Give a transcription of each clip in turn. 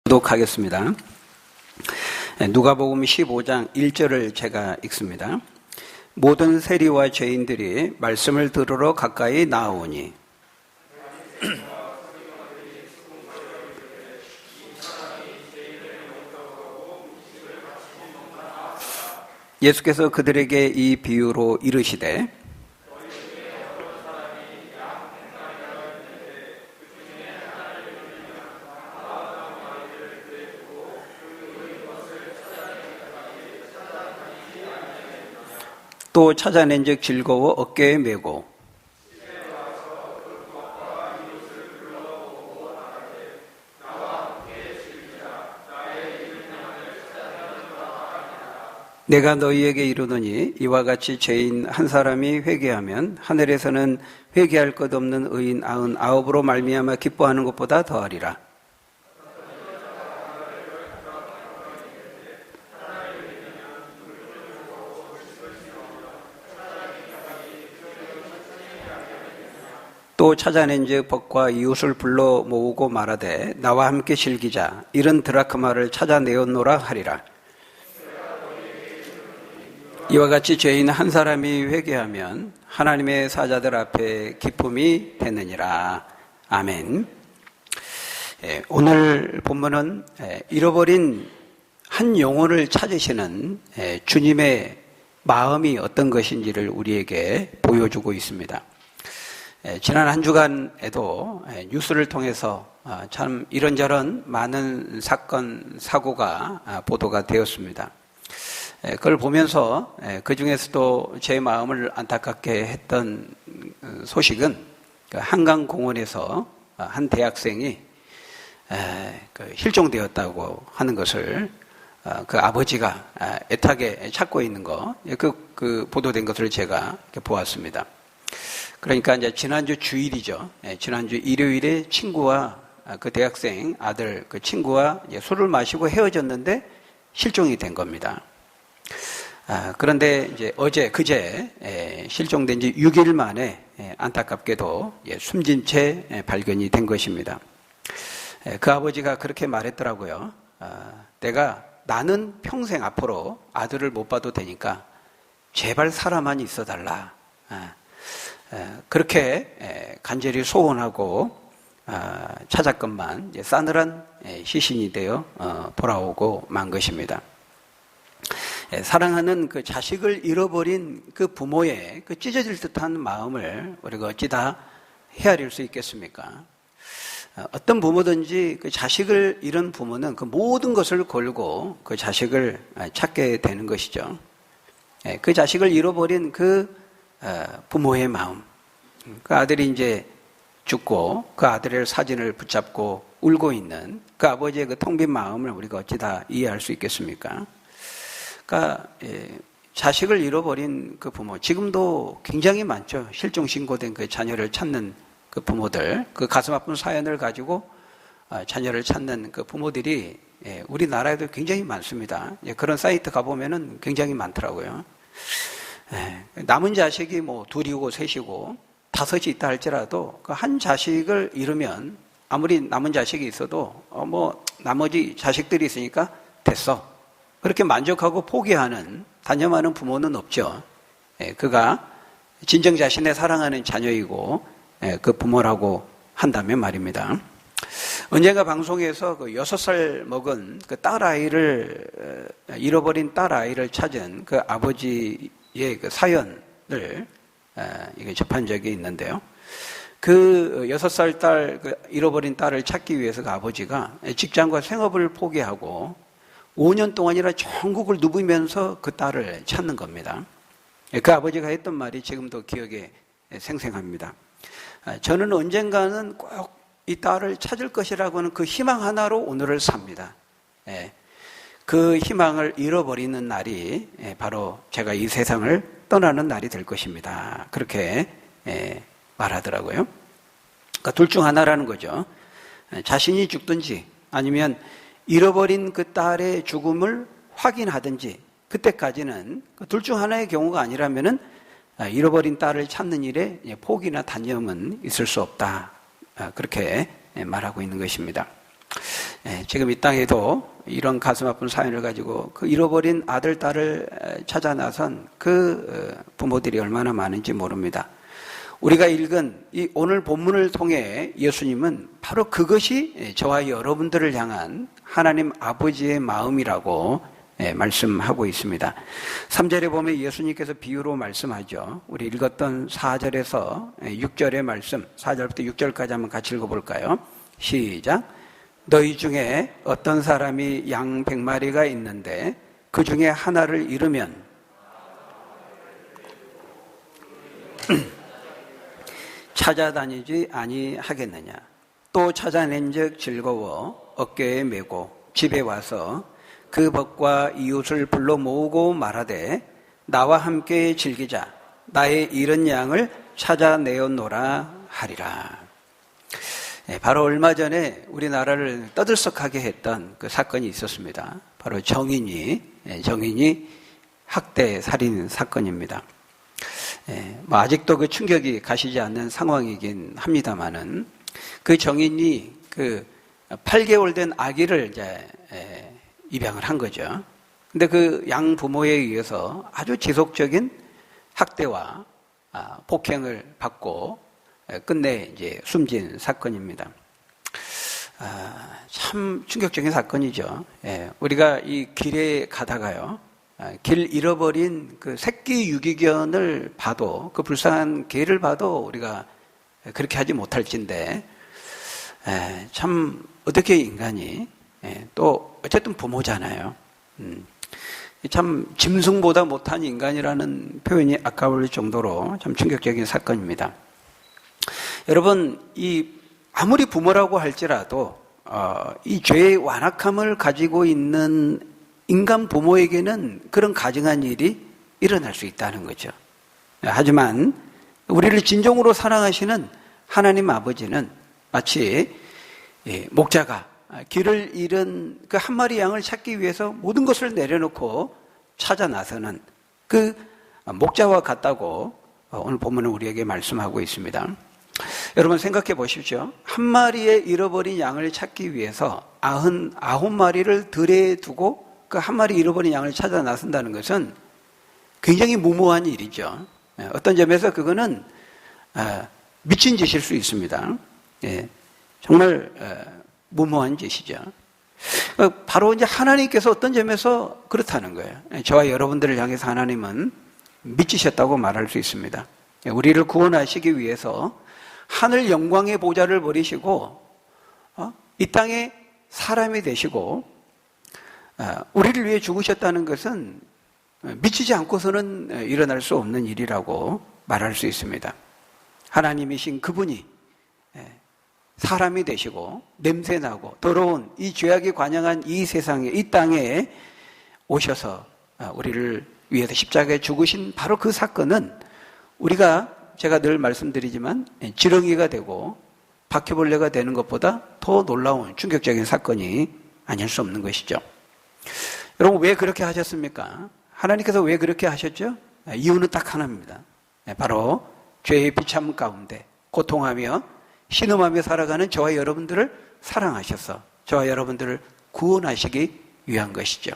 교독하겠습니다. 누가복음 15장 1절을 제가 읽습니다. 모든 세리와 죄인들이 말씀을 들으러 가까이 나아오니 예수께서 그들에게 이 비유로 이르시되 또 찾아낸즉 즐거워 어깨에 메고 내가 너희에게 이르노니 이와 같이 죄인 한 사람이 회개하면 하늘에서는 회개할 것 없는 의인 99으로 말미암아 기뻐하는 것보다 더하리라. 또 찾아낸즉 벗과 이웃을 불러 모으고 말하되 나와 함께 즐기자 이런 드라크마를 찾아내었노라 하리라. 이와 같이 죄인 한 사람이 회개하면 하나님의 사자들 앞에 기쁨이 되느니라. 아멘. 오늘 본문은 잃어버린 한 영혼을 찾으시는 주님의 마음이 어떤 것인지를 우리에게 보여주고 있습니다. 지난 한 주간에도 뉴스를 통해서 참 이런저런 많은 사건, 사고가 보도가 되었습니다. 그걸 보면서 그 중에서도 제 마음을 안타깝게 했던 소식은 한강공원에서 한 대학생이 실종되었다고 하는 것을 그 아버지가 애타게 찾고 있는 거, 그 보도된 것을 제가 보았습니다. 그러니까 이제 지난주 주일이죠. 지난주 일요일에 친구와 그 대학생 아들 그 친구와 술을 마시고 헤어졌는데 실종이 된 겁니다. 그런데 이제 그제 실종된 지 6일 만에 안타깝게도 숨진 채 발견이 된 것입니다. 그 아버지가 그렇게 말했더라고요. 나는 평생 앞으로 아들을 못 봐도 되니까 제발 살아만 있어달라. 그렇게 간절히 소원하고 찾았건만 싸늘한 시신이 되어 돌아오고 만 것입니다. 사랑하는 그 자식을 잃어버린 그 부모의 그 찢어질 듯한 마음을 우리가 어찌 다 헤아릴 수 있겠습니까? 어떤 부모든지 그 자식을 잃은 부모는 그 모든 것을 걸고 그 자식을 찾게 되는 것이죠. 그 자식을 잃어버린 그 부모의 마음, 그 아들이 이제 죽고 그 아들의 사진을 붙잡고 울고 있는 그 아버지의 그 텅 빈 마음을 우리가 어찌 다 이해할 수 있겠습니까? 그러니까 자식을 잃어버린 그 부모, 지금도 굉장히 많죠. 실종 신고된 그 자녀를 찾는 그 부모들, 그 가슴 아픈 사연을 가지고 자녀를 찾는 그 부모들이 우리나라에도 굉장히 많습니다. 그런 사이트 가보면은 굉장히 많더라고요. 남은 자식이 뭐 둘이고 셋이고 다섯이 있다 할지라도 그 한 자식을 잃으면 아무리 남은 자식이 있어도 뭐 나머지 자식들이 있으니까 됐어. 그렇게 만족하고 포기하는 단념하는 부모는 없죠. 그가 진정 자신의 사랑하는 자녀이고 그 부모라고 한다면 말입니다. 언젠가 방송에서 그 6살 먹은 그 딸아이를 잃어버린 딸아이를 찾은 그 아버지의 그 사연을 이게 접한 적이 있는데요. 그 6살 딸, 그 잃어버린 딸을 찾기 위해서 그 아버지가 직장과 생업을 포기하고 5년 동안이나 전국을 누비면서 그 딸을 찾는 겁니다. 그 아버지가 했던 말이 지금도 기억에 생생합니다. 저는 언젠가는 꼭 이 딸을 찾을 것이라고 하는 그 희망 하나로 오늘을 삽니다. 그 희망을 잃어버리는 날이 바로 제가 이 세상을 떠나는 날이 될 것입니다. 그렇게 말하더라고요. 그러니까 둘 중 하나라는 거죠. 자신이 죽든지 아니면 잃어버린 그 딸의 죽음을 확인하든지 그때까지는 둘 중 하나의 경우가 아니라면은 잃어버린 딸을 찾는 일에 포기나 단념은 있을 수 없다. 그렇게 말하고 있는 것입니다. 지금 이 땅에도 이런 가슴 아픈 사연을 가지고 그 잃어버린 아들, 딸을 찾아 나선 그 부모들이 얼마나 많은지 모릅니다. 우리가 읽은 이 오늘 본문을 통해 예수님은 바로 그것이 저와 여러분들을 향한 하나님 아버지의 마음이라고 말씀하고 있습니다. 3절에 보면 예수님께서 비유로 말씀하죠. 우리 읽었던 4절에서 6절의 말씀, 4절부터 6절까지 한번 같이 읽어볼까요? 시작. 너희 중에 어떤 사람이 양 100마리가 있는데 그 중에 하나를 잃으면 찾아다니지 아니하겠느냐. 또 찾아낸즉 즐거워 어깨에 메고 집에 와서 그 벗과 이웃을 불러 모으고 말하되 나와 함께 즐기자. 나의 잃은 양을 찾아내었노라 하리라. 바로 얼마 전에 우리나라를 떠들썩하게 했던 그 사건이 있었습니다. 바로 정인이 학대 살인 사건입니다. 아직도 그 충격이 가시지 않는 상황이긴 합니다만은 그 정인이 그 8개월 된 아기를 이제 입양을 한 거죠. 근데 그 양 부모에 의해서 아주 지속적인 학대와 폭행을 받고 끝내 이제 숨진 사건입니다. 참 충격적인 사건이죠. 우리가 이 길에 가다가요, 길 잃어버린 그 새끼 유기견을 봐도, 그 불쌍한 개를 봐도 우리가 그렇게 하지 못할진데, 참 어떻게 인간이 또 어쨌든 부모잖아요. 참 짐승보다 못한 인간이라는 표현이 아까울 정도로 참 충격적인 사건입니다. 여러분, 아무리 부모라고 할지라도 이 죄의 완악함을 가지고 있는 인간 부모에게는 그런 가증한 일이 일어날 수 있다는 거죠. 하지만 우리를 진정으로 사랑하시는 하나님 아버지는 마치 목자가 길을 잃은 그 한 마리 양을 찾기 위해서 모든 것을 내려놓고 찾아 나서는 그 목자와 같다고 오늘 본문은 우리에게 말씀하고 있습니다. 여러분 생각해 보십시오. 한 마리의 잃어버린 양을 찾기 위해서 99마리를 들에 두고 그 한 마리 잃어버린 양을 찾아 나선다는 것은 굉장히 무모한 일이죠. 어떤 점에서 그거는 미친 짓일 수 있습니다. 정말 무모한 짓이죠. 바로 이제 하나님께서 어떤 점에서 그렇다는 거예요. 저와 여러분들을 향해서 하나님은 미치셨다고 말할 수 있습니다. 우리를 구원하시기 위해서 하늘 영광의 보좌를 버리시고 이 땅에 사람이 되시고 우리를 위해 죽으셨다는 것은 미치지 않고서는 일어날 수 없는 일이라고 말할 수 있습니다. 하나님이신 그분이 사람이 되시고 냄새나고 더러운 이 죄악이 관영한 이 세상에, 이 땅에 오셔서 우리를 위해서 십자가에 죽으신 바로 그 사건은 우리가 제가 늘 말씀드리지만 지렁이가 되고 바퀴벌레가 되는 것보다 더 놀라운 충격적인 사건이 아닐 수 없는 것이죠. 여러분 왜 그렇게 하셨습니까? 하나님께서 왜 그렇게 하셨죠? 이유는 딱 하나입니다. 바로 죄의 비참 가운데 고통하며 신음하며 살아가는 저와 여러분들을 사랑하셔서 저와 여러분들을 구원하시기 위한 것이죠.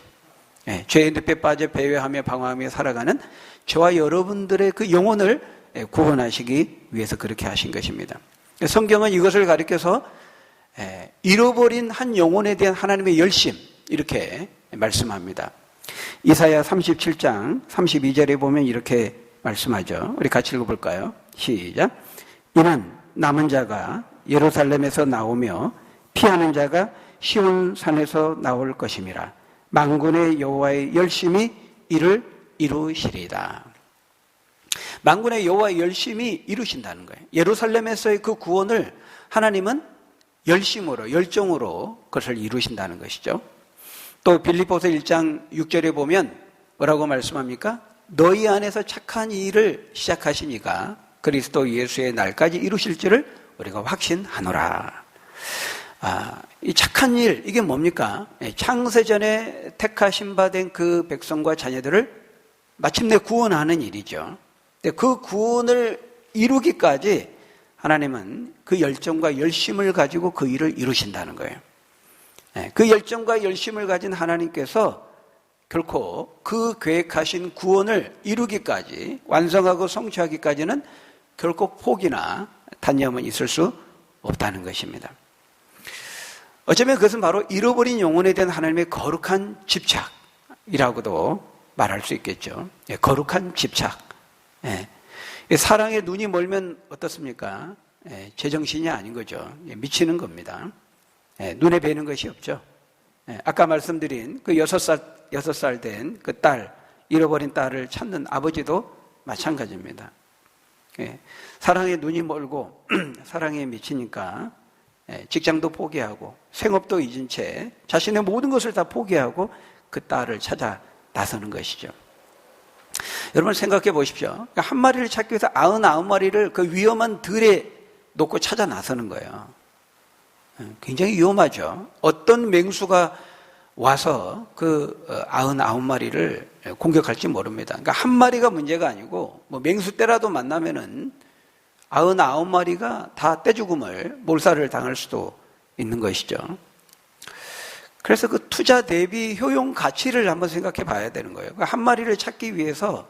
죄의 늪에 빠져 배회하며 방황하며 살아가는 저와 여러분들의 그 영혼을 구원하시기 위해서 그렇게 하신 것입니다. 성경은 이것을 가리켜서 잃어버린 한 영혼에 대한 하나님의 열심 이렇게 말씀합니다. 이사야 37장 32절에 보면 이렇게 말씀하죠. 우리 같이 읽어볼까요? 시작. 이는 남은 자가 예루살렘에서 나오며 피하는 자가 시온 산에서 나올 것임이라. 만군의 여호와의 열심히 이를 이루시리다. 만군의 여호와의 열심히 이루신다는 거예요. 예루살렘에서의 그 구원을 하나님은 열심으로, 열정으로 그것을 이루신다는 것이죠. 또 빌립보서 1장 6절에 보면 뭐라고 말씀합니까? 너희 안에서 착한 일을 시작하신 이가 그리스도 예수의 날까지 이루실 줄을 우리가 확신하노라. 이 착한 일, 이게 뭡니까? 창세전에 택하신 바 된 그 백성과 자녀들을 마침내 구원하는 일이죠. 근데 그 구원을 이루기까지 하나님은 그 열정과 열심을 가지고 그 일을 이루신다는 거예요. 그 열정과 열심을 가진 하나님께서 결코 그 계획하신 구원을 이루기까지, 완성하고 성취하기까지는 결코 포기나 단념은 있을 수 없다는 것입니다. 어쩌면 그것은 바로 잃어버린 영혼에 대한 하나님의 거룩한 집착이라고도 말할 수 있겠죠. 거룩한 집착. 사랑에 눈이 멀면 어떻습니까? 제정신이 아닌 거죠. 미치는 겁니다. 눈에 뵈는 것이 없죠. 아까 말씀드린 그 6살 된 그 딸, 잃어버린 딸을 찾는 아버지도 마찬가지입니다. 사랑에 눈이 멀고 사랑에 미치니까 직장도 포기하고 생업도 잊은 채 자신의 모든 것을 다 포기하고 그 딸을 찾아 나서는 것이죠. 여러분 생각해 보십시오. 한 마리를 찾기 위해서 99마리를 그 위험한 들에 놓고 찾아 나서는 거예요. 굉장히 위험하죠. 어떤 맹수가 와서 그 99마리를 공격할지 모릅니다. 그러니까 한 마리가 문제가 아니고 뭐 맹수 때라도 만나면은 99마리가 다 떼죽음을 몰살을 당할 수도 있는 것이죠. 그래서 그 투자 대비 효용 가치를 한번 생각해 봐야 되는 거예요. 한 마리를 찾기 위해서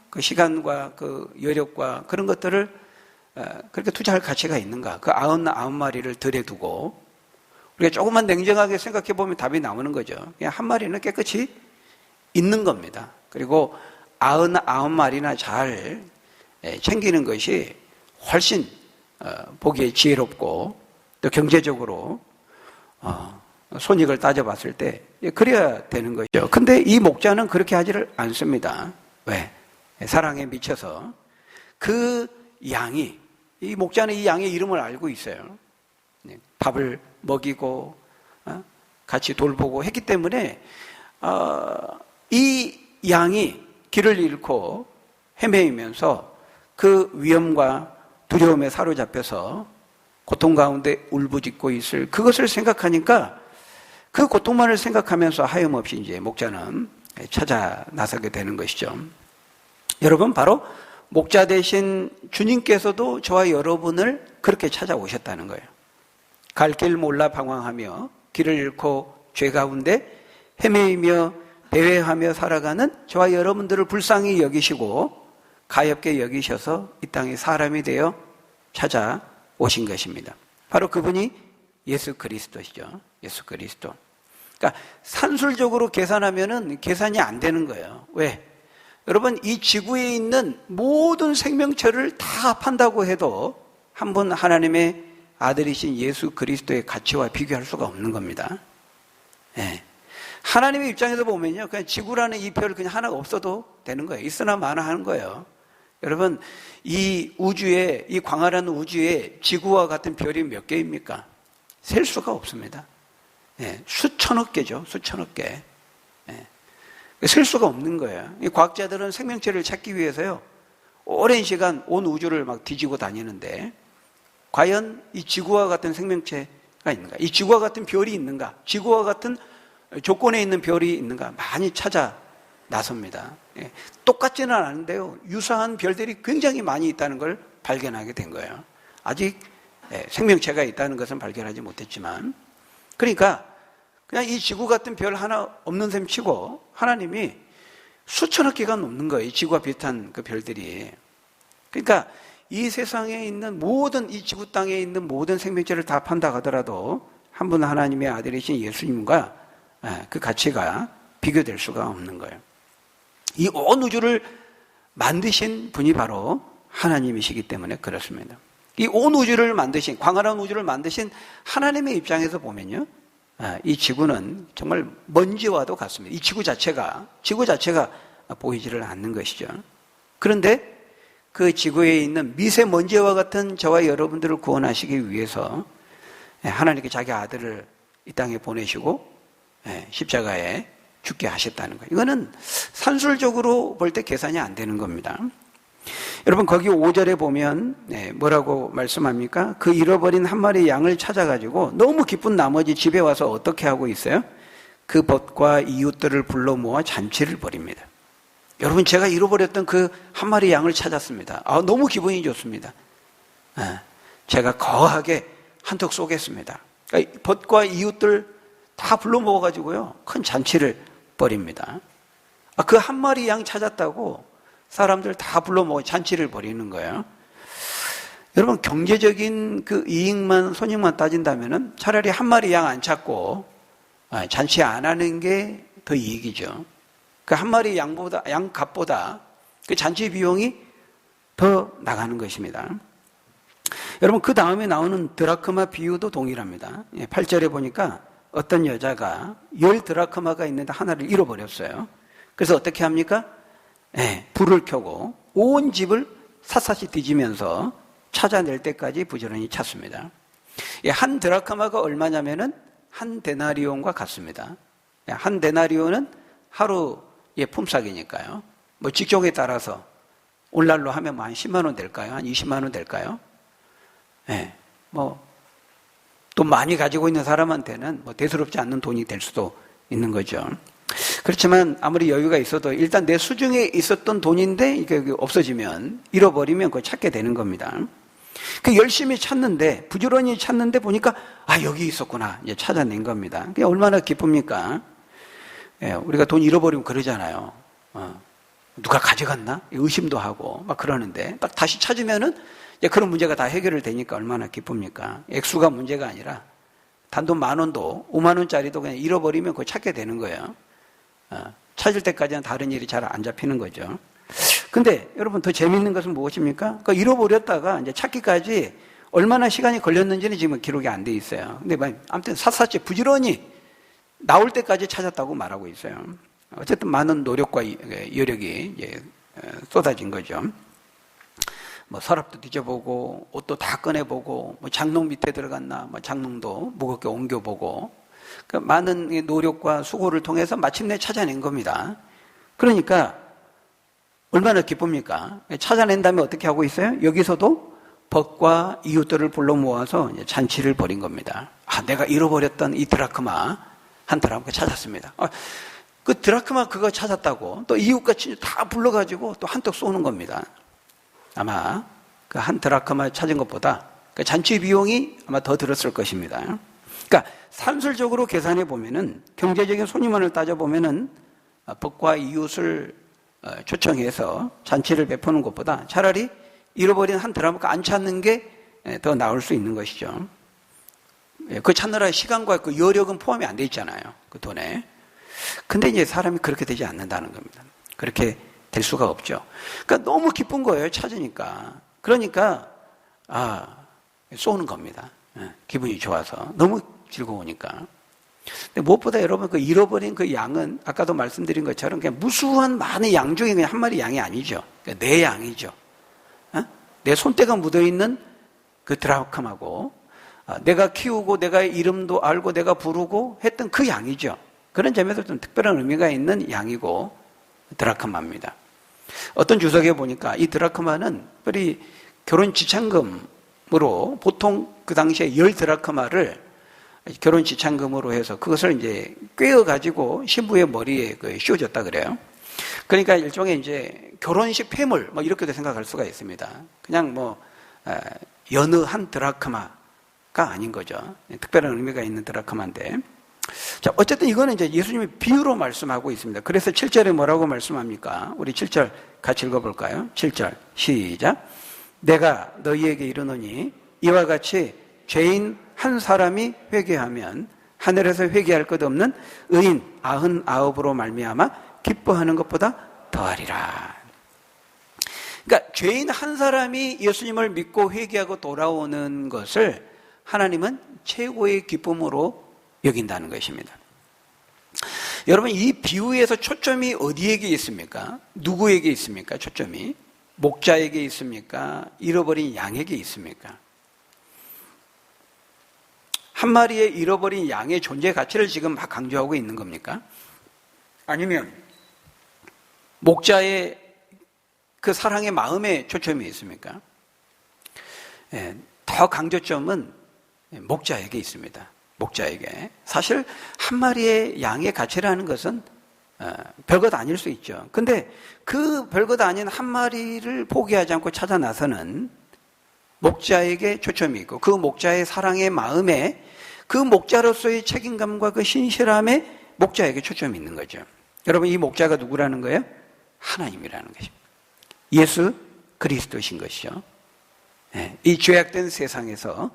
그 시간과 그 여력과 그런 것들을 그렇게 투자할 가치가 있는가? 그 99마리를 들에 두고 우리가 조금만 냉정하게 생각해 보면 답이 나오는 거죠. 그냥 한 마리는 깨끗이 있는 겁니다. 그리고 99마리나 잘 챙기는 것이 훨씬 보기에 지혜롭고 또 경제적으로 손익을 따져봤을 때 그래야 되는 거죠. 근데 이 목자는 그렇게 하지를 않습니다. 왜? 사랑에 미쳐서 그 양이, 이 목자는 이 양의 이름을 알고 있어요. 밥을 먹이고 같이 돌보고 했기 때문에 이 양이 길을 잃고 헤매이면서 그 위험과 두려움에 사로잡혀서 고통 가운데 울부짖고 있을 그것을 생각하니까 그 고통만을 생각하면서 하염없이 이제 목자는 찾아 나서게 되는 것이죠. 여러분, 바로 목자 되신 주님께서도 저와 여러분을 그렇게 찾아오셨다는 거예요. 갈 길 몰라 방황하며 길을 잃고 죄 가운데 헤매이며 배회하며 살아가는 저와 여러분들을 불쌍히 여기시고 가엾게 여기셔서 이 땅에 사람이 되어 찾아오신 것입니다. 바로 그분이 예수 그리스도시죠. 예수 그리스도. 그러니까 산술적으로 계산하면은 계산이 안 되는 거예요. 왜? 여러분, 이 지구에 있는 모든 생명체를 다 합한다고 해도 한 분 하나님의 아들이신 예수 그리스도의 가치와 비교할 수가 없는 겁니다. 네. 하나님의 입장에서 보면요, 그냥 지구라는 이 별 그냥 하나가 없어도 되는 거예요. 있으나 마나 하는 거예요. 여러분, 이 우주에, 이 광활한 우주에 지구와 같은 별이 몇 개입니까? 셀 수가 없습니다. 네. 수천억 개죠. 수천억 개. 네. 셀 수가 없는 거예요. 이 과학자들은 생명체를 찾기 위해서요, 오랜 시간 온 우주를 막 뒤지고 다니는데 과연 이 지구와 같은 생명체가 있는가? 이 지구와 같은 별이 있는가? 지구와 같은 조건에 있는 별이 있는가? 많이 찾아 나섭니다. 예. 똑같지는 않은데요, 유사한 별들이 굉장히 많이 있다는 걸 발견하게 된 거예요. 아직 생명체가 있다는 것은 발견하지 못했지만, 그러니까 그냥 이 지구 같은 별 하나 없는 셈 치고 하나님이 수천억 개가 넘는 거예요. 이 지구와 비슷한 그 별들이. 그러니까 이 세상에 있는 모든, 이 지구 땅에 있는 모든 생명체를 다 판다 하더라도 한 분 하나님의 아들이신 예수님과 그 가치가 비교될 수가 없는 거예요. 이 온 우주를 만드신 분이 바로 하나님이시기 때문에 그렇습니다. 이 온 우주를 만드신, 광활한 우주를 만드신 하나님의 입장에서 보면요, 이 지구는 정말 먼지와도 같습니다. 이 지구 자체가 보이지를 않는 것이죠. 그런데 그 지구에 있는 미세먼지와 같은 저와 여러분들을 구원하시기 위해서 하나님께 자기 아들을 이 땅에 보내시고 십자가에 죽게 하셨다는 거예요. 이거는 산술적으로 볼 때 계산이 안 되는 겁니다. 여러분, 거기 5절에 보면 뭐라고 말씀합니까? 그 잃어버린 한 마리 양을 찾아가지고 너무 기쁜 나머지 집에 와서 어떻게 하고 있어요? 그 벗과 이웃들을 불러 모아 잔치를 벌입니다. 여러분, 제가 잃어버렸던 그 한 마리 양을 찾았습니다. 너무 기분이 좋습니다. 제가 거하게 한턱 쏘겠습니다. 그러니까 벗과 이웃들 다 불러 모아가지고요, 큰 잔치를 벌입니다. 그 한 마리 양 찾았다고 사람들 다 불러 모아 잔치를 벌이는 거예요. 여러분, 경제적인 그 이익만, 손익만 따진다면은 차라리 한 마리 양 안 찾고 잔치 안 하는 게 더 이익이죠. 그 한 마리 양 값보다 그 잔치 비용이 더 나가는 것입니다. 여러분, 그 다음에 나오는 드라크마 비유도 동일합니다. 8절에 보니까 어떤 여자가 10드라크마가 있는데 하나를 잃어버렸어요. 그래서 어떻게 합니까? 불을 켜고 온 집을 샅샅이 뒤지면서 찾아낼 때까지 부지런히 찾습니다. 한 드라크마가 얼마냐면은 한 데나리온과 같습니다. 한 데나리온은 하루의 품삯이니까요. 뭐 직종에 따라서 오늘날로 하면 한 10만 원 될까요? 한 20만 원 될까요? 돈 많이 가지고 있는 사람한테는 대수롭지 않는 돈이 될 수도 있는 거죠. 그렇지만 아무리 여유가 있어도 일단 내 수중에 있었던 돈인데 이게 없어지면, 잃어버리면 그걸 찾게 되는 겁니다. 그 열심히 찾는데, 부지런히 찾는데 보니까 여기 있었구나, 이제 찾아낸 겁니다. 그게 얼마나 기쁩니까? 우리가 돈 잃어버리면 그러잖아요. 누가 가져갔나? 의심도 하고 막 그러는데 딱 다시 찾으면은 그런 문제가 다 해결이 되니까 얼마나 기쁩니까? 액수가 문제가 아니라 단돈 10,000원도 50,000원짜리도 그냥 잃어버리면 그거 찾게 되는 거예요. 찾을 때까지는 다른 일이 잘 안 잡히는 거죠. 근데 여러분, 더 재미있는 것은 무엇입니까? 그러니까 잃어버렸다가 이제 찾기까지 얼마나 시간이 걸렸는지는 지금 기록이 안 돼 있어요. 근데 아무튼 샅샅이 부지런히 나올 때까지 찾았다고 말하고 있어요. 어쨌든 많은 노력과 여력이 쏟아진 거죠. 서랍도 뒤져보고, 옷도 다 꺼내보고, 장롱 밑에 들어갔나, 장롱도 무겁게 옮겨보고, 많은 노력과 수고를 통해서 마침내 찾아낸 겁니다. 그러니까 얼마나 기쁩니까? 찾아낸 다음에 어떻게 하고 있어요? 여기서도 벗과 이웃들을 불러 모아서 잔치를 벌인 겁니다. 내가 잃어버렸던 이 드라크마, 한 드라크마 찾았습니다. 그 드라크마 그거 찾았다고 또 이웃과 친구 다 불러가지고 또 한턱 쏘는 겁니다. 아마 그 한 드라크마 찾은 것보다 그 잔치 비용이 아마 더 들었을 것입니다. 그러니까 산술적으로 계산해 보면은, 경제적인 손익만을 따져 보면은 벗과 이웃을 초청해서 잔치를 베푸는 것보다 차라리 잃어버린 한 드라크마 안 찾는 게 더 나을 수 있는 것이죠. 그 찾느라 시간과 그 여력은 포함이 안 돼 있잖아요, 그 돈에. 근데 이제 사람이 그렇게 되지 않는다는 겁니다. 그렇게 될 수가 없죠. 그러니까 너무 기쁜 거예요, 찾으니까. 그러니까 쏘는 겁니다. 기분이 좋아서, 너무 즐거우니까. 근데 무엇보다 여러분, 그 잃어버린 그 양은 아까도 말씀드린 것처럼 그냥 무수한 많은 양 중에 그냥 한 마리 양이 아니죠. 그러니까 내 양이죠. 내 손때가 묻어있는 그 드라크마고, 내가 키우고 내가 이름도 알고 내가 부르고 했던 그 양이죠. 그런 점에서 좀 특별한 의미가 있는 양이고 드라크마입니다. 어떤 주석에 보니까 이 드라크마는 특별히 결혼 지참금으로, 보통 그 당시에 10드라크마를 결혼 지참금으로 해서 그것을 이제 꿰어가지고 신부의 머리에 씌워줬다 그래요. 그러니까 일종의 이제 결혼식 폐물, 이렇게도 생각할 수가 있습니다. 그냥 여느 한 드라크마가 아닌 거죠. 특별한 의미가 있는 드라크마인데. 자, 어쨌든 이거는 이제 예수님이 비유로 말씀하고 있습니다. 그래서 7절에 뭐라고 말씀합니까? 우리 7절 같이 읽어볼까요? 7절 시작. 내가 너희에게 이르노니 이와 같이 죄인 한 사람이 회개하면 하늘에서 회개할 것 없는 의인 99으로 말미암아 기뻐하는 것보다 더하리라. 그러니까 죄인 한 사람이 예수님을 믿고 회개하고 돌아오는 것을 하나님은 최고의 기쁨으로 여긴다는 것입니다. 여러분, 이 비유에서 초점이 어디에게 있습니까? 누구에게 있습니까? 초점이 목자에게 있습니까? 잃어버린 양에게 있습니까? 한 마리의 잃어버린 양의 존재 가치를 지금 막 강조하고 있는 겁니까? 아니면 목자의 그 사랑의 마음에 초점이 있습니까? 더 강조점은 목자에게 있습니다. 목자에게. 사실 한 마리의 양의 가치라는 것은 별것 아닐 수 있죠. 근데 그 별것 아닌 한 마리를 포기하지 않고 찾아 나서는 목자에게 초점이 있고, 그 목자의 사랑의 마음에 그 목자로서의 책임감과 그 신실함에 목자에게 초점이 있는 거죠. 여러분, 이 목자가 누구라는 거예요? 하나님이라는 것입니다. 예수 그리스도신 것이죠. 이 죄악된 세상에서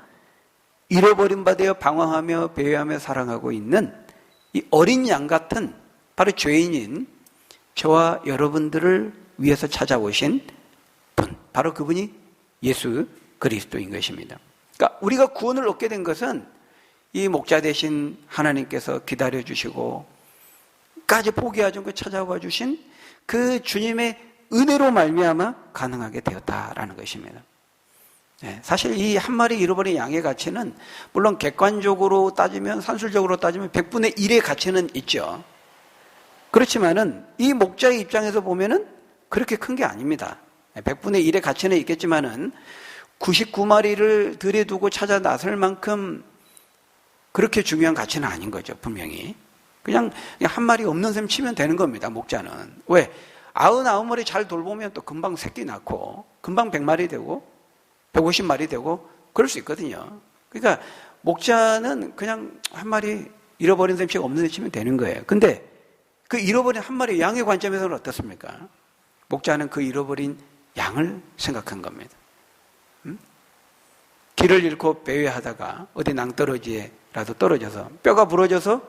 잃어버린 바 되어 방황하며 배회하며 사랑하고 있는 이 어린 양 같은 바로 죄인인 저와 여러분들을 위해서 찾아오신 분, 바로 그분이 예수 그리스도인 것입니다. 그러니까 우리가 구원을 얻게 된 것은 이 목자 대신 하나님께서 기다려주시고 까지 포기하지 않고 찾아와 주신 그 주님의 은혜로 말미암아 가능하게 되었다라는 것입니다. 사실 이 한 마리 잃어버린 양의 가치는 물론 객관적으로 따지면, 산술적으로 따지면 100분의 1의 가치는 있죠. 그렇지만은 이 목자의 입장에서 보면은 그렇게 큰 게 아닙니다. 100분의 1의 가치는 있겠지만은 99마리를 들여두고 찾아 나설 만큼 그렇게 중요한 가치는 아닌 거죠, 분명히. 그냥 한 마리 없는 셈 치면 되는 겁니다, 목자는. 왜? 99마리 잘 돌보면 또 금방 새끼 낳고, 금방 100마리 되고, 150마리 되고, 그럴 수 있거든요. 그러니까, 목자는 그냥 한 마리 잃어버린 셈 치고 없는 셈 치면 되는 거예요. 근데 그 잃어버린 한 마리 양의 관점에서는 어떻습니까? 목자는 그 잃어버린 양을 생각한 겁니다. 길을 잃고 배회하다가 어디 낭떠러지에라도 떨어져서 뼈가 부러져서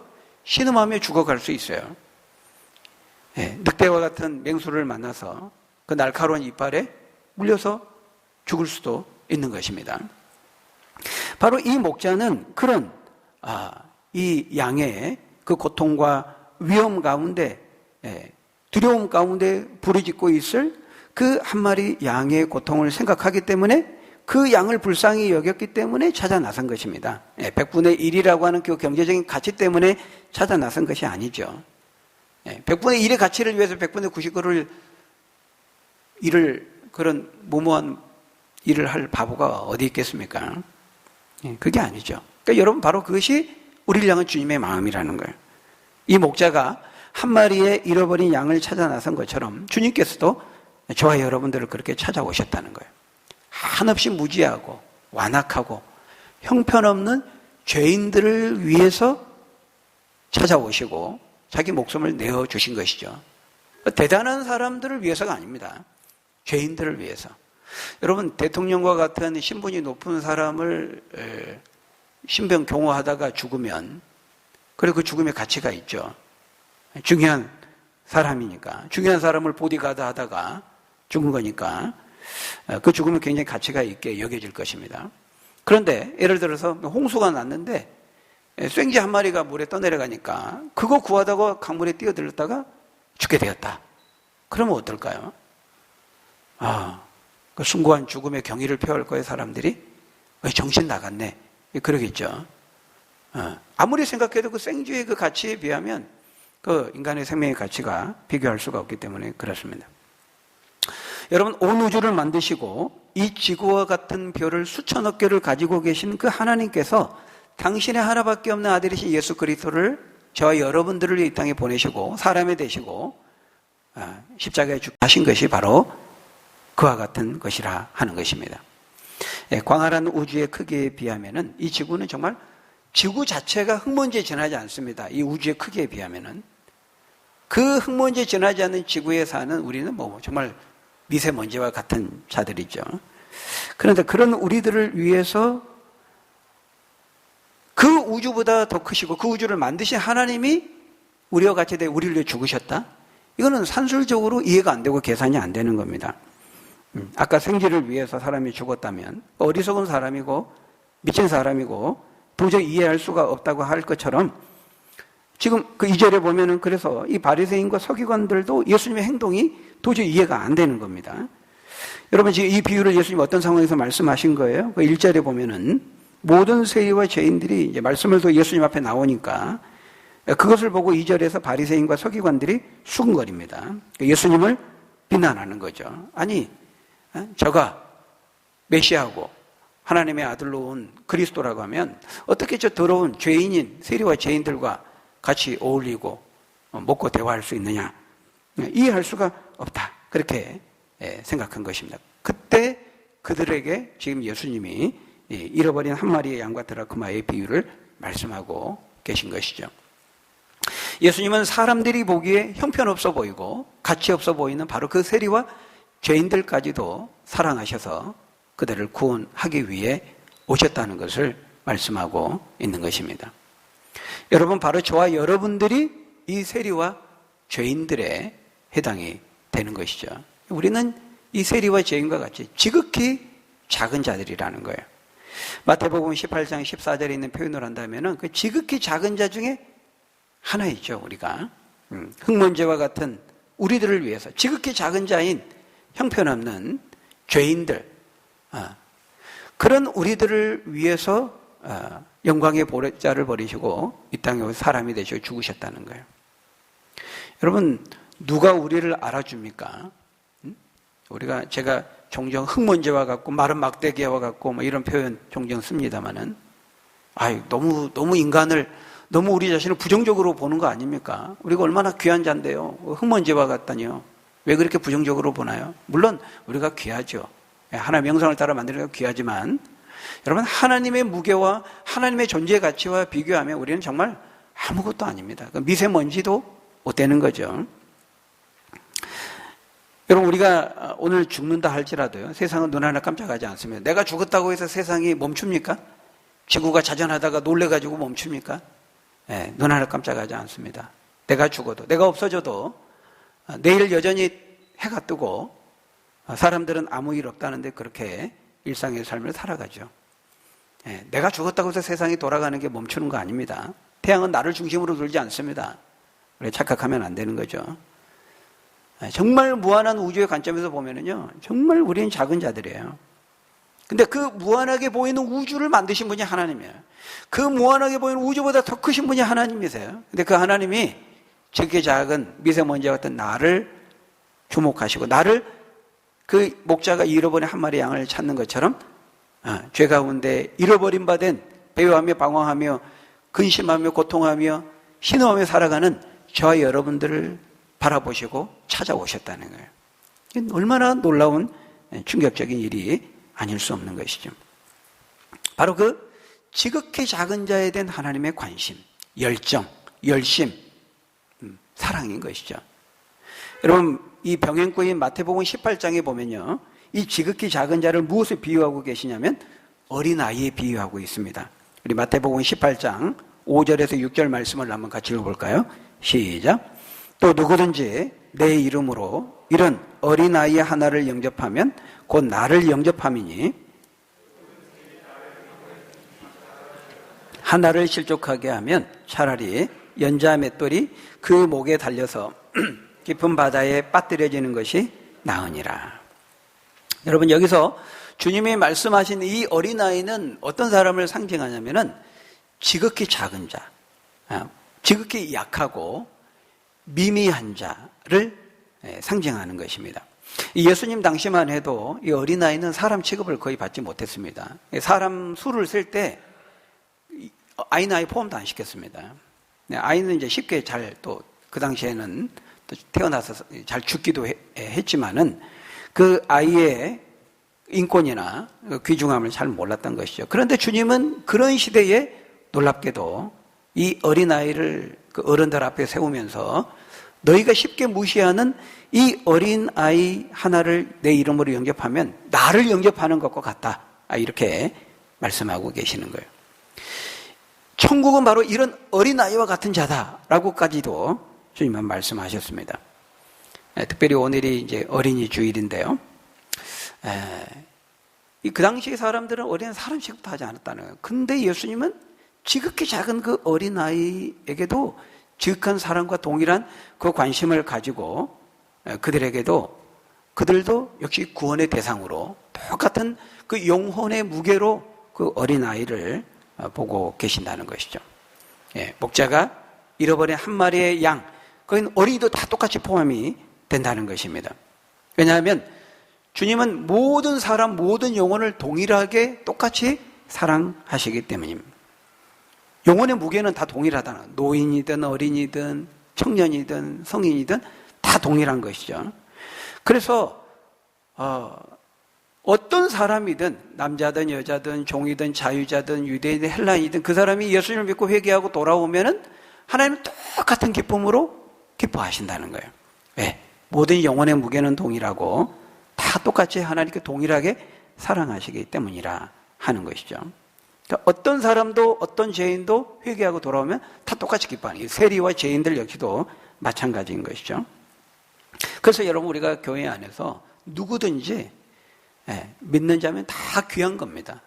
신음하며 죽어갈 수 있어요. 늑대와 같은 맹수를 만나서 그 날카로운 이빨에 물려서 죽을 수도 있는 것입니다. 바로 이 목자는 그런 이 양의 그 고통과 위험 가운데, 두려움 가운데 부르짖고 있을 그 한 마리 양의 고통을 생각하기 때문에 그 양을 불쌍히 여겼기 때문에 찾아 나선 것입니다. 100분의 1이라고 하는 그 경제적인 가치 때문에 찾아 나선 것이 아니죠. 100분의 1의 가치를 위해서 100분의 99를 그런 무모한 일을 할 바보가 어디 있겠습니까? 그게 아니죠. 그러니까 여러분, 바로 그것이 우리를 향한 주님의 마음이라는 거예요. 이 목자가 한 마리의 잃어버린 양을 찾아 나선 것처럼 주님께서도 저와 여러분들을 그렇게 찾아오셨다는 거예요. 한없이 무지하고 완악하고 형편없는 죄인들을 위해서 찾아오시고 자기 목숨을 내어주신 것이죠. 대단한 사람들을 위해서가 아닙니다. 죄인들을 위해서. 여러분, 대통령과 같은 신분이 높은 사람을 신병 경호하다가 죽으면, 그리고 그 죽음의 가치가 있죠. 중요한 사람이니까. 중요한 사람을 보디가드 하다가 죽은 거니까 그 죽음은 굉장히 가치가 있게 여겨질 것입니다. 그런데 예를 들어서 홍수가 났는데 쐐기 한 마리가 물에 떠내려가니까 그거 구하다가 강물에 뛰어들었다가 죽게 되었다. 그러면 어떨까요? 그 숭고한 죽음의 경의를 표할 거예요, 사람들이. 정신 나갔네. 그러겠죠. 아무리 생각해도 그 생쥐의 그 가치에 비하면 그 인간의 생명의 가치가 비교할 수가 없기 때문에 그렇습니다. 여러분, 온 우주를 만드시고 이 지구와 같은 별을 수천억 개를 가지고 계신 그 하나님께서 당신의 하나밖에 없는 아들이신 예수 그리스도를 저와 여러분들을 이 땅에 보내시고 사람이 되시고 십자가에 하신 것이 바로 그와 같은 것이라 하는 것입니다. 광활한 우주의 크기에 비하면은 이 지구는 정말 지구 자체가 흙먼지에 지나지 않습니다. 이 우주의 크기에 비하면은. 그 흙먼지에 지나지 않는 지구에 사는 우리는 정말 미세먼지와 같은 자들이죠. 그런데 그런 우리들을 위해서 그 우주보다 더 크시고 그 우주를 만드신 하나님이 우리와 같이 우리를 위해 죽으셨다? 이거는 산술적으로 이해가 안 되고 계산이 안 되는 겁니다. 아까 생쥐를 위해서 사람이 죽었다면 어리석은 사람이고 미친 사람이고 도저히 이해할 수가 없다고 할 것처럼 지금 그 2절에 보면은 그래서 이 바리새인과 서기관들도 예수님의 행동이 도저히 이해가 안 되는 겁니다. 여러분, 지금 이 비유를 예수님 어떤 상황에서 말씀하신 거예요? 그 1절에 보면은 모든 세리와 죄인들이 이제 말씀을 또 예수님 앞에 나오니까 그것을 보고 2절에서 바리새인과 서기관들이 수근거립니다. 예수님을 비난하는 거죠. 아니, 저가 메시아고 하나님의 아들로 온 그리스도라고 하면 어떻게 저 더러운 죄인인 세리와 죄인들과 같이 어울리고 먹고 대화할 수 있느냐? 이해할 수가 없다. 그렇게 생각한 것입니다. 그때 그들에게 지금 예수님이 잃어버린 한 마리의 양과 드라크마의 비유를 말씀하고 계신 것이죠. 예수님은 사람들이 보기에 형편없어 보이고 가치 없어 보이는 바로 그 세리와 죄인들까지도 사랑하셔서 그들을 구원하기 위해 오셨다는 것을 말씀하고 있는 것입니다. 여러분, 바로 저와 여러분들이 이 세리와 죄인들에 해당이 되는 것이죠. 우리는 이 세리와 죄인과 같이 지극히 작은 자들이라는 거예요. 마태복음 18장 14절에 있는 표현을 한다면 그 지극히 작은 자 중에 하나이죠. 우리가 흙먼지와 같은 우리들을 위해서 지극히 작은 자인 형편없는 죄인들, 그런 우리들을 위해서 영광의 보좌를 버리시고 이 땅에 오셔서 사람이 되시고 죽으셨다는 거예요. 여러분, 누가 우리를 알아줍니까? 제가 종종 흙먼지와 같고 마른 막대기와 같고 뭐 이런 표현 종종 씁니다만은, 너무 인간을, 너무 우리 자신을 부정적으로 보는 거 아닙니까? 우리가 얼마나 귀한 자인데요. 흙먼지와 같다니요. 왜 그렇게 부정적으로 보나요? 물론 우리가 귀하죠. 하나님의 형상을 따라 만들어서 귀하지만, 여러분, 하나님의 무게와 하나님의 존재 가치와 비교하면 우리는 정말 아무것도 아닙니다. 미세먼지도 못 되는 거죠. 여러분, 우리가 오늘 죽는다 할지라도요, 세상은 눈 하나 깜짝하지 않습니다. 내가 죽었다고 해서 세상이 멈춥니까? 지구가 자전하다가 놀래가지고 멈춥니까? 눈 하나 깜짝하지 않습니다. 내가 죽어도, 내가 없어져도 내일 여전히 해가 뜨고 사람들은 아무 일 없다는데 그렇게 일상의 삶을 살아가죠. 내가 죽었다고 해서 세상이 돌아가는 게 멈추는 거 아닙니다. 태양은 나를 중심으로 돌지 않습니다. 우리 착각하면 안 되는 거죠. 정말 무한한 우주의 관점에서 보면은요, 정말 우리는 작은 자들이에요. 근데 그 무한하게 보이는 우주를 만드신 분이 하나님이에요. 그 무한하게 보이는 우주보다 더 크신 분이 하나님이세요. 근데 그 하나님이 저렇게 작은 미세먼지와 같은 나를 주목하시고, 나를 그 목자가 잃어버린 한 마리 양을 찾는 것처럼 죄 가운데 잃어버린 바 된 배회하며 방황하며 근심하며 고통하며 신음하며 살아가는 저와 여러분들을 바라보시고 찾아오셨다는 거예요. 얼마나 놀라운 충격적인 일이 아닐 수 없는 것이죠. 바로 그 지극히 작은 자에 대한 하나님의 관심, 열정, 열심, 사랑인 것이죠. 여러분, 이 병행구인 마태복음 18장에 보면요, 이 지극히 작은 자를 무엇에 비유하고 계시냐면 어린아이에 비유하고 있습니다. 우리 마태복음 18장 5절에서 6절 말씀을 한번 같이 읽어볼까요? 시작. 또 누구든지 내 이름으로 이런 어린아이 하나를 영접하면 곧 나를 영접함이니, 하나를 실족하게 하면 차라리 연자 맷돌이 그 목에 달려서 깊은 바다에 빠뜨려지는 것이 나으니라. 여러분, 여기서 주님이 말씀하신 이 어린아이는 어떤 사람을 상징하냐면은 지극히 작은 자, 지극히 약하고 미미한 자를 상징하는 것입니다. 예수님 당시만 해도 이 어린아이는 사람 취급을 거의 받지 못했습니다. 사람 수를 셀 때 아이는 아예 포함도 안 시켰습니다. 아이는 이제 쉽게 또 그 당시에는 또 태어나서 잘 죽기도 했지만은 그 아이의 인권이나 귀중함을 잘 몰랐던 것이죠. 그런데 주님은 그런 시대에 놀랍게도 이 어린아이를 그 어른들 앞에 세우면서 너희가 쉽게 무시하는 이 어린아이 하나를 내 이름으로 영접하면 나를 영접하는 것과 같다. 이렇게 말씀하고 계시는 거예요. 천국은 바로 이런 어린아이와 같은 자다라고까지도 주님은 말씀하셨습니다. 특별히 오늘이 이제 어린이 주일인데요. 그 당시 사람들은 어린 사람 취급도 하지 않았다는 거예요. 근데 예수님은 지극히 작은 그 어린아이에게도 지극한 사랑과 동일한 그 관심을 가지고 그들도 역시 구원의 대상으로 똑같은 그 영혼의 무게로 그 어린아이를 보고 계신다는 것이죠. 목자가 잃어버린 한 마리의 양, 거긴 어린이도 다 똑같이 포함이 된다는 것입니다. 왜냐하면 주님은 모든 사람, 모든 영혼을 동일하게 똑같이 사랑하시기 때문입니다. 영혼의 무게는 다 동일하다는 거예요. 노인이든 어린이든 청년이든 성인이든 다 동일한 것이죠. 그래서 어떤 사람이든 남자든 여자든 종이든 자유자든 유대인이든 헬라인이든 그 사람이 예수님을 믿고 회개하고 돌아오면은 하나님은 똑같은 기쁨으로 기뻐하신다는 거예요. 왜? 모든 영혼의 무게는 동일하고 다 똑같이 하나님께 동일하게 사랑하시기 때문이라 하는 것이죠. 그러니까 어떤 사람도 어떤 죄인도 회개하고 돌아오면 다 똑같이 기뻐하는 거예요. 세리와 죄인들 역시도 마찬가지인 것이죠. 그래서 여러분 우리가 교회 안에서 누구든지 믿는 자면 다 귀한 겁니다.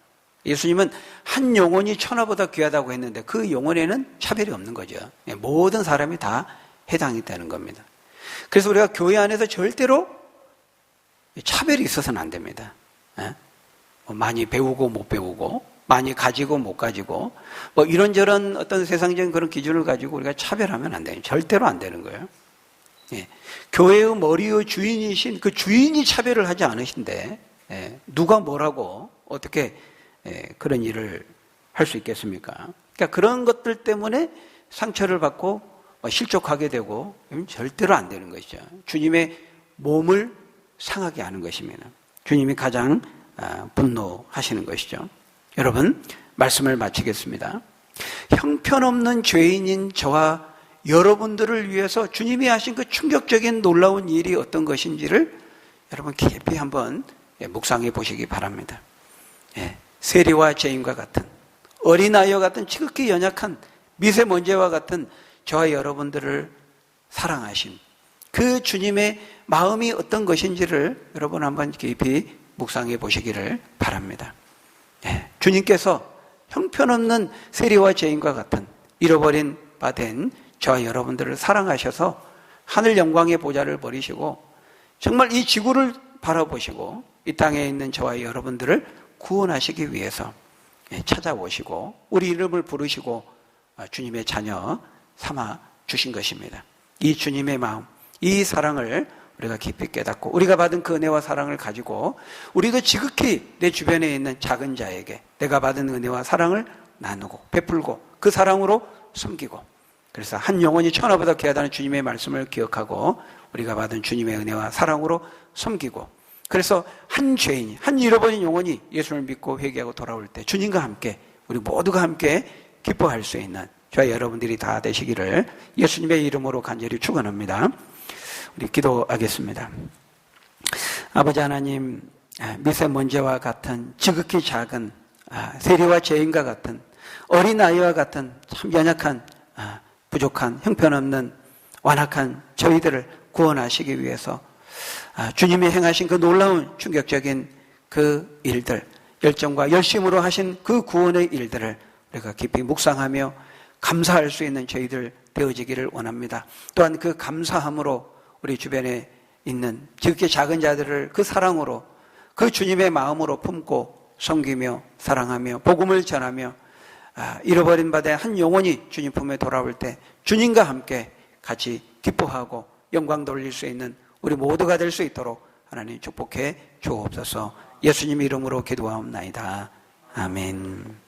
예수님은 한 영혼이 천하보다 귀하다고 했는데 그 영혼에는 차별이 없는 거죠. 모든 사람이 다 해당이 되는 겁니다. 그래서 우리가 교회 안에서 절대로 차별이 있어서는 안 됩니다. 많이 배우고 못 배우고, 많이 가지고 못 가지고, 뭐 이런저런 어떤 세상적인 그런 기준을 가지고 우리가 차별하면 안 돼요. 절대로 안 되는 거예요. 교회의 머리의 주인이신 그 주인이 차별을 하지 않으신데 누가 뭐라고 어떻게 그런 일을 할 수 있겠습니까? 그러니까 그런 것들 때문에 상처를 받고 실족하게 되고 절대로 안 되는 것이죠. 주님의 몸을 상하게 하는 것입니다. 주님이 가장 분노하시는 것이죠. 여러분, 말씀을 마치겠습니다. 형편없는 죄인인 저와 여러분들을 위해서 주님이 하신 그 충격적인 놀라운 일이 어떤 것인지를 여러분 깊이 한번 묵상해 보시기 바랍니다. 세리와 죄인과 같은, 어린아이와 같은 지극히 연약한 미세먼지와 같은 저와 여러분들을 사랑하신 그 주님의 마음이 어떤 것인지를 여러분 한번 깊이 묵상해 보시기를 바랍니다. 주님께서 형편없는 세리와 죄인과 같은 잃어버린 바 된 저와 여러분들을 사랑하셔서 하늘 영광의 보좌를 버리시고 정말 이 지구를 바라보시고 이 땅에 있는 저와 여러분들을 구원하시기 위해서 찾아오시고 우리 이름을 부르시고 주님의 자녀 삼아 주신 것입니다. 이 주님의 마음, 이 사랑을 우리가 깊이 깨닫고 우리가 받은 그 은혜와 사랑을 가지고 우리도 지극히 내 주변에 있는 작은 자에게 내가 받은 은혜와 사랑을 나누고 베풀고 그 사랑으로 섬기고, 그래서 한 영혼이 천하보다 귀하다는 주님의 말씀을 기억하고 우리가 받은 주님의 은혜와 사랑으로 섬기고, 그래서 한 죄인이, 한 잃어버린 영혼이 예수를 믿고 회개하고 돌아올 때 주님과 함께 우리 모두가 함께 기뻐할 수 있는 저와 여러분들이 다 되시기를 예수님의 이름으로 간절히 축원합니다. 우리 기도하겠습니다. 아버지 하나님, 미세먼지와 같은 지극히 작은 세리와 죄인과 같은 어린아이와 같은 참 연약한 부족한 형편없는 완악한 저희들을 구원하시기 위해서 주님이 행하신 그 놀라운 충격적인 그 일들, 열정과 열심으로 하신 그 구원의 일들을 우리가 깊이 묵상하며 감사할 수 있는 저희들 되어지기를 원합니다. 또한 그 감사함으로 우리 주변에 있는 지극히 작은 자들을 그 사랑으로 그 주님의 마음으로 품고 섬기며 사랑하며 복음을 전하며 잃어버린 바 된 한 영혼이 주님 품에 돌아올 때 주님과 함께 같이 기뻐하고 영광 돌릴 수 있는 우리 모두가 될 수 있도록 하나님 축복해 주옵소서. 예수님 이름으로 기도하옵나이다. 아멘.